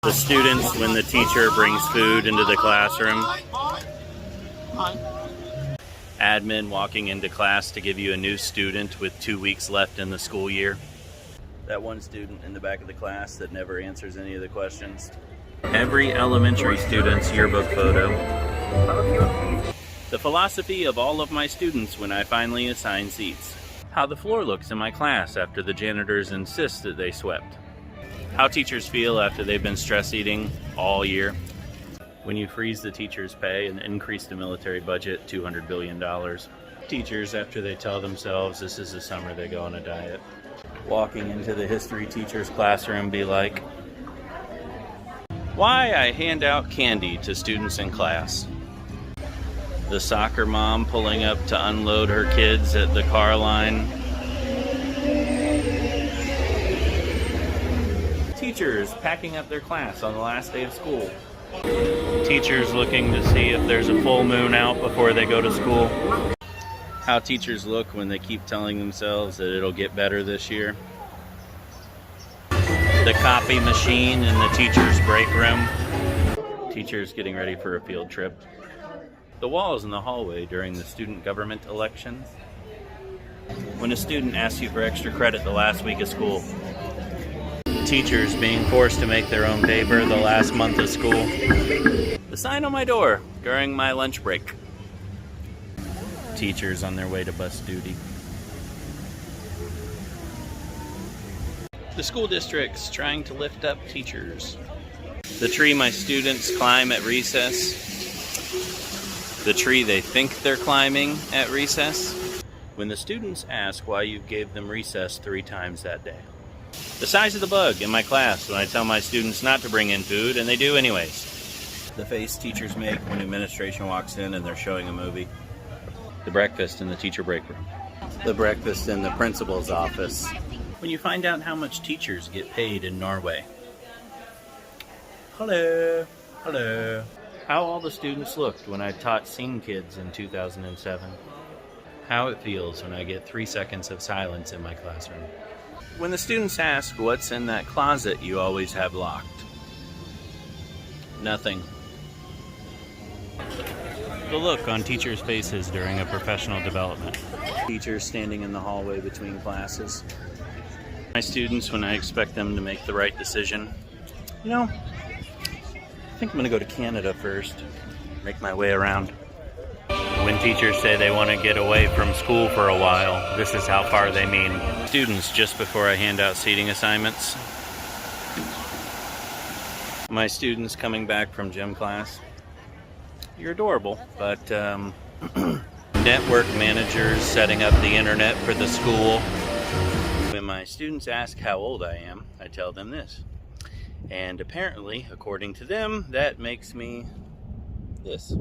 The students when the teacher brings food into the classroom. Admin walking into class to give you a new student with 2 weeks left in the school year. That one student in the back of the class that never answers any of the questions. Every elementary student's yearbook photo. The philosophy of all of my students when I finally assign seats. How the floor looks in my class after the janitors insist that they swept. How teachers feel after they've been stress eating all year. When you freeze the teachers' pay and increase the military budget $200 billion. Teachers after they tell themselves this is the summer they go on a diet. Walking into the history teacher's classroom be like, why I hand out candy to students in class. The soccer mom pulling up to unload her kids at the car line. Teachers packing up their class on the last day of school. Teachers looking to see if there's a full moon out before they go to school. How teachers look when they keep telling themselves that it'll get better this year. The copy machine in the teacher's break room. Teachers getting ready for a field trip. The walls in the hallway during the student government elections. When a student asks you for extra credit the last week of school. Teachers being forced to make their own paper the last month of school. The sign on my door during my lunch break. Teachers on their way to bus duty. The school districts trying to lift up teachers. The tree my students climb at recess. The tree they think they're climbing at recess. When the students ask why you gave them recess 3 times that day. The size of the bug in my class when I tell my students not to bring in food and they do anyways. The face teachers make when administration walks in and they're showing a movie. The breakfast in the teacher break room. The breakfast in the principal's office. When you find out how much teachers get paid in Norway. Hello, hello. How all the students looked when I taught Scene Kids in 2007. How it feels when I get 3 seconds of silence in my classroom. When the students ask what's in that closet you always have locked. Nothing. The look on teachers' faces during a professional development. Teachers standing in the hallway between classes. My students when I expect them to make the right decision. You know, I think I'm going to go to Canada first. Make my way around. When teachers say they want to get away from school for a while, this is how far they mean. Students just before I hand out seating assignments. My students coming back from gym class. You're adorable, but network managers setting up the internet for the school. When my students ask how old I am, I tell them this. And apparently, according to them, that makes me this.